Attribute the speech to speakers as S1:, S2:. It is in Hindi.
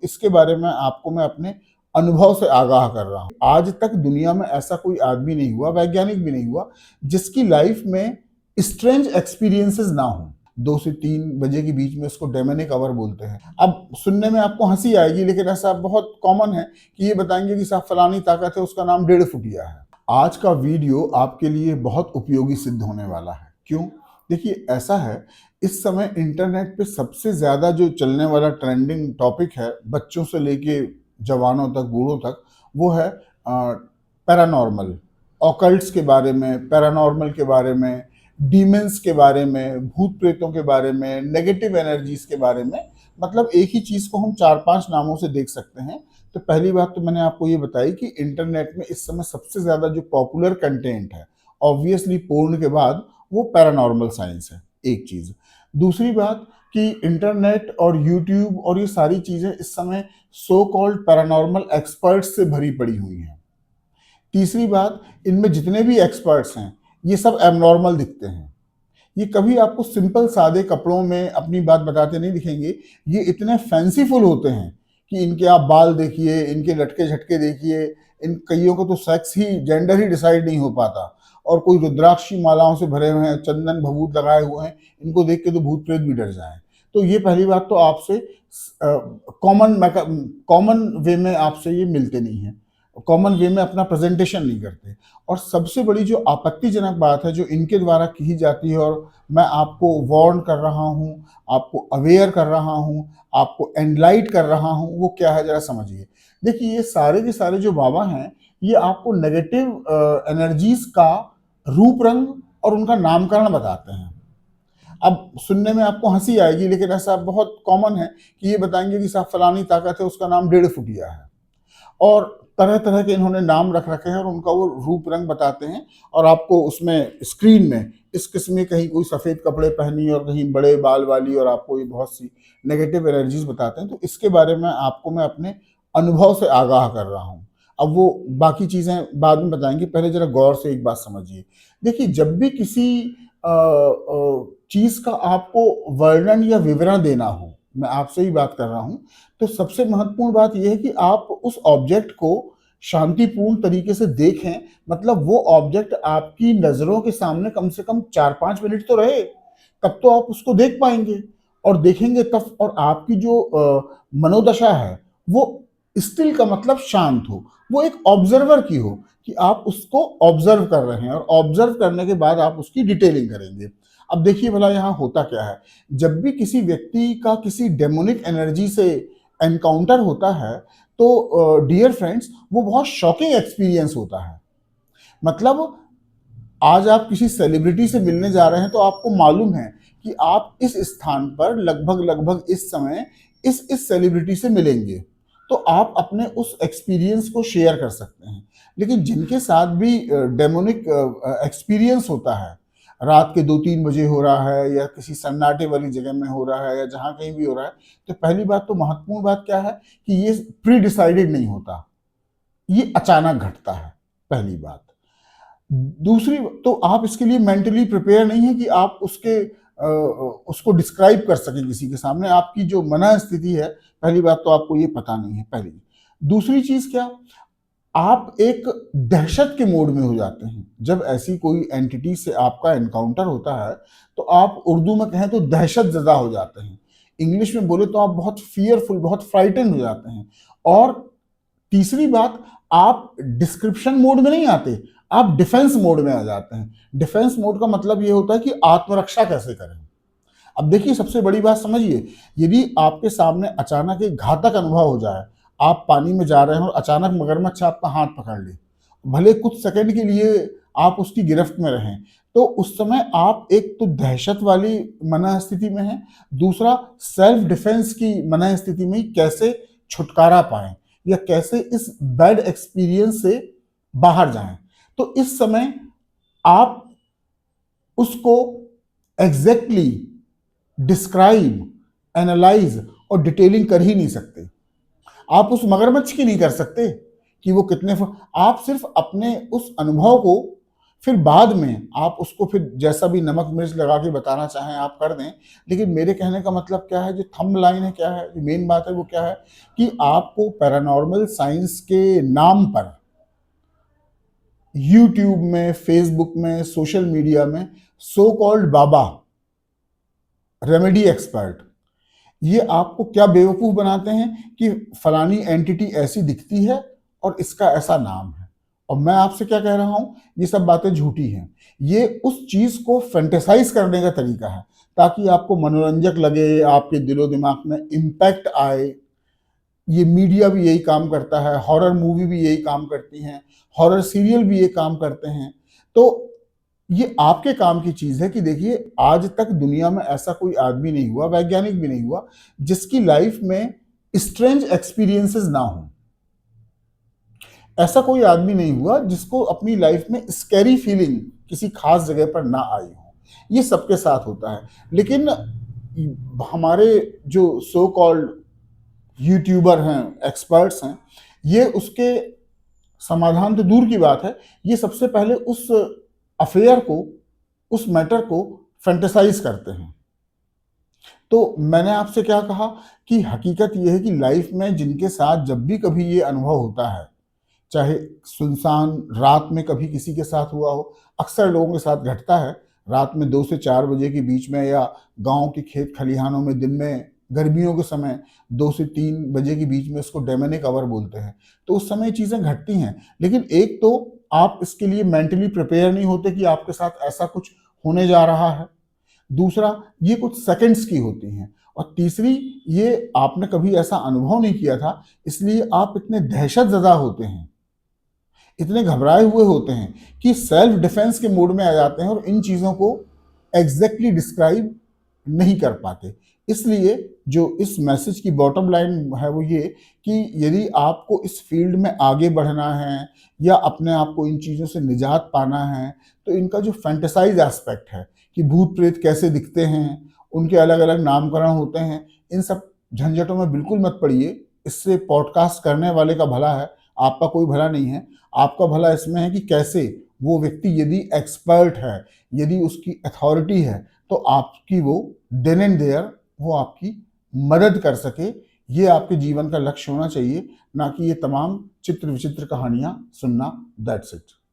S1: इसके बारे में आपको मैं अपने अनुभव से आगाह कर रहा हूँ। आज तक दुनिया में ऐसा कोई आदमी नहीं हुआ, वैज्ञानिक भी नहीं हुआ, जिसकी लाइफ में स्ट्रेंज एक्सपीरियंसेस ना हो। 2 से 3 बजे के बीच में इसको डेमोनिक आवर बोलते हैं। अब सुनने में आपको हंसी आएगी, लेकिन ऐसा बहुत कॉमन है कि ये बताएंगे कि साहब फलानी ताकत है, उसका नाम 1.5 फुटिया है। आज का वीडियो आपके लिए बहुत उपयोगी सिद्ध होने वाला है। क्यों? देखिए, ऐसा है, इस समय इंटरनेट पे सबसे ज्यादा जो चलने वाला ट्रेंडिंग टॉपिक है, बच्चों से लेके जवानों तक, बूढ़ों तक, वो है पैरानॉर्मल, ऑकल्ट्स के बारे में, पैरानॉर्मल के बारे में, डीमंस के बारे में, भूत प्रेतों के बारे में, नेगेटिव एनर्जीज के बारे में। मतलब एक ही चीज को हम 4-5 नामों से देख सकते हैं। तो पहली बात तो मैंने आपको ये बताई कि इंटरनेट में इस समय सबसे ज्यादा जो पॉपुलर कंटेंट है, ऑब्वियसली पोर्न के बाद, वो पैरानॉर्मल साइंस है, एक चीज। दूसरी बात कि इंटरनेट और यूट्यूब और ये सारी चीजें इस समय सो कॉल्ड पैरानॉर्मल एक्सपर्ट्स से भरी पड़ी हुई हैं। तीसरी बात, इनमें जितने भी एक्सपर्ट्स हैं, ये सब एबनॉर्मल दिखते हैं। ये कभी आपको सिंपल सादे कपड़ों में अपनी बात बताते नहीं दिखेंगे। ये इतने फैंसीफुल होते हैं कि इनके आप बाल देखिए, इनके लटके झटके देखिए। इन कईयों को तो सेक्स ही, जेंडर ही डिसाइड नहीं हो पाता, और कोई रुद्राक्षी मालाओं से भरे हुए हैं, चंदन भभूत लगाए हुए हैं, इनको देख के तो भूत प्रेत भी डर जाए। तो ये पहली बात तो आपसे कॉमन वे में आपसे ये मिलते नहीं हैं, कॉमन वे में अपना प्रेजेंटेशन नहीं करते। और सबसे बड़ी जो आपत्तिजनक बात है जो इनके द्वारा की जाती है, और मैं आपको वार्न कर रहा हूँ, आपको अवेयर कर रहा हूँ, आपको एनलाइट कर रहा हूँ, वो क्या है जरा समझिए। देखिए, ये सारे के सारे जो बाबा हैं, ये आपको नेगेटिव एनर्जीज का रूप रंग और उनका नामकरण बताते हैं। अब सुनने में आपको हंसी आएगी, लेकिन ऐसा बहुत कॉमन है कि ये बताएंगे कि साहब फलानी ताकत है, उसका नाम 1.5 फुटिया है, और तरह तरह के इन्होंने नाम रख रखे हैं और उनका वो रूप रंग बताते हैं। और आपको उसमें स्क्रीन में इस किस्म में कहीं कोई सफ़ेद कपड़े पहनी और कहीं बड़े बाल वाली, और आपको ये बहुत सी नेगेटिव एनर्जीज बताते हैं। तो इसके बारे में आपको मैं अपने अनुभव से आगाह कर रहा हूँ। अब वो बाकी चीज़ें बाद में बताएंगे, पहले जरा गौर से एक बात समझिए। देखिए, जब भी किसी चीज़ का आपको वर्णन या विवरण देना हो, मैं आपसे ही बात कर रहा हूँ, तो सबसे महत्वपूर्ण बात यह है कि आप उस ऑब्जेक्ट को शांतिपूर्ण तरीके से देखें। मतलब वो ऑब्जेक्ट आपकी नजरों के सामने कम से कम 4-5 मिनट तो रहे, तब तो आप उसको देख पाएंगे और देखेंगे तब। और आपकी जो मनोदशा है, वो स्टिल का मतलब शांत हो, वो एक ऑब्जर्वर की हो, कि आप उसको ऑब्जर्व कर रहे हैं, और ऑब्जर्व करने के बाद आप उसकी डिटेलिंग करेंगे। अब देखिए भला यहाँ होता क्या है। जब भी किसी व्यक्ति का किसी डेमोनिक एनर्जी से एनकाउंटर होता है, तो डियर फ्रेंड्स, वो बहुत शॉकिंग एक्सपीरियंस होता है। मतलब आज आप किसी सेलिब्रिटी से मिलने जा रहे हैं, तो आपको मालूम है कि आप इस स्थान पर लगभग लगभग इस समय इस सेलिब्रिटी से मिलेंगे, तो आप अपने उस एक्सपीरियंस को शेयर कर सकते हैं। लेकिन जिनके साथ भी डेमोनिक एक्सपीरियंस होता है, रात के 2-3 बजे हो रहा है, या किसी सन्नाटे वाली जगह में हो रहा है, या जहाँ कहीं भी हो रहा है, तो पहली बात तो महत्वपूर्ण बात क्या है कि ये प्री डिसाइडेड नहीं होता, ये अचानक घटता है, पहली बात। दूसरी, तो आप इसके लिए मेंटली प्रिपेयर नहीं है कि आप उसको डिस्क्राइब कर सकें किसी के सामने। आपकी जो मन स्थिति है, पहली बात तो आपको ये पता नहीं है, पहली। दूसरी चीज क्या, आप एक दहशत के मोड में हो जाते हैं जब ऐसी कोई एंटिटी से आपका एनकाउंटर होता है। तो आप उर्दू में कहें तो दहशत ज़दा हो जाते हैं, इंग्लिश में बोले तो आप बहुत फियरफुल, बहुत फ्राइटन हो जाते हैं। और तीसरी बात, आप डिस्क्रिप्शन मोड में नहीं आते, आप डिफेंस मोड में आ जाते हैं। डिफेंस मोड का मतलब ये होता है कि आत्मरक्षा कैसे करें। अब देखिए, सबसे बड़ी बात समझिए, यदि आपके सामने अचानक एक घातक अनुभव हो जाए, आप पानी में जा रहे हैं और अचानक मगरमच्छ आपका हाथ पकड़ ले, भले कुछ सेकंड के लिए आप उसकी गिरफ्त में रहें, तो उस समय आप एक तो दहशत वाली मन स्थिति में हैं, दूसरा सेल्फ डिफेंस की मन स्थिति में कैसे छुटकारा पाएं, या कैसे इस बैड एक्सपीरियंस से बाहर जाएं। तो इस समय आप उसको एग्जैक्टली डिस्क्राइब, एनालाइज और डिटेलिंग कर ही नहीं सकते। आप उस मगरमच्छ की नहीं कर सकते कि वो कितने आप सिर्फ अपने उस अनुभव को फिर बाद में आप उसको फिर जैसा भी नमक मिर्च लगा के बताना चाहें आप कर दें। लेकिन मेरे कहने का मतलब क्या है, जो थंब लाइन है क्या है, मेन बात है वो क्या है कि आपको पैरानॉर्मल साइंस के नाम पर यूट्यूब में, फेसबुक में, सोशल मीडिया में सो कॉल्ड बाबा, रेमेडी एक्सपर्ट, ये आपको क्या बेवकूफ बनाते हैं कि फलानी एंटिटी ऐसी दिखती है और इसका ऐसा नाम है। और मैं आपसे क्या कह रहा हूं, ये सब बातें झूठी हैं। ये उस चीज को फैंटेसाइज करने का तरीका है ताकि आपको मनोरंजक लगे, आपके दिलो दिमाग में इम्पैक्ट आए। ये मीडिया भी यही काम करता है, हॉरर मूवी भी यही काम करती हैं, हॉरर सीरियल भी ये काम करते हैं। तो ये आपके काम की चीज है कि देखिए, आज तक दुनिया में ऐसा कोई आदमी नहीं हुआ, वैज्ञानिक भी नहीं हुआ, जिसकी लाइफ में स्ट्रेंज एक्सपीरियंसेस ना हो। ऐसा कोई आदमी नहीं हुआ जिसको अपनी लाइफ में स्कैरी फीलिंग किसी खास जगह पर ना आई हो। ये सबके साथ होता है। लेकिन हमारे जो सो कॉल्ड यूट्यूबर हैं, एक्सपर्ट्स हैं, ये उसके समाधान तो दूर की बात है, ये सबसे पहले उस अफेयर को, उस मैटर को फैंटेसाइज करते हैं। तो मैंने आपसे क्या कहा कि हकीकत ये है कि लाइफ में जिनके साथ जब भी कभी ये अनुभव होता है, चाहे सुनसान रात में कभी किसी के साथ हुआ हो, अक्सर लोगों के साथ घटता है, रात में 2 से 4 बजे के बीच में, या गांव के खेत खलिहानों में दिन में गर्मियों के समय 2 से 3 बजे के बीच में, इसको डेमोनिक आवर बोलते हैं। तो उस समय चीज़ें घटती हैं। लेकिन एक तो आप इसके लिए मेंटली प्रिपेयर नहीं होते कि आपके साथ ऐसा कुछ होने जा रहा है। दूसरा, ये कुछ सेकंड्स की होती हैं। और तीसरी, ये आपने कभी ऐसा अनुभव नहीं किया था, इसलिए आप इतने दहशत ज़दा होते हैं, इतने घबराए हुए होते हैं कि सेल्फ डिफेंस के मोड में आ जाते हैं और इन चीज़ों को एग्जैक्टली डिस्क्राइब नहीं कर पाते। इसलिए जो इस मैसेज की बॉटम लाइन है वो ये कि यदि आपको इस फील्ड में आगे बढ़ना है या अपने आप को इन चीज़ों से निजात पाना है, तो इनका जो फैंटेसाइज एस्पेक्ट है कि भूत प्रेत कैसे दिखते हैं, उनके अलग अलग नामकरण होते हैं, इन सब झंझटों में बिल्कुल मत पड़िए। इससे पॉडकास्ट करने वाले का भला है, आपका कोई भला नहीं है। आपका भला इसमें है कि कैसे वो व्यक्ति यदि एक्सपर्ट है, यदि उसकी अथॉरिटी है, तो आपकी वो देन एंड देयर वो आपकी मदद कर सके। ये आपके जीवन का लक्ष्य होना चाहिए, ना कि ये तमाम चित्र विचित्र कहानियां सुनना। That's it.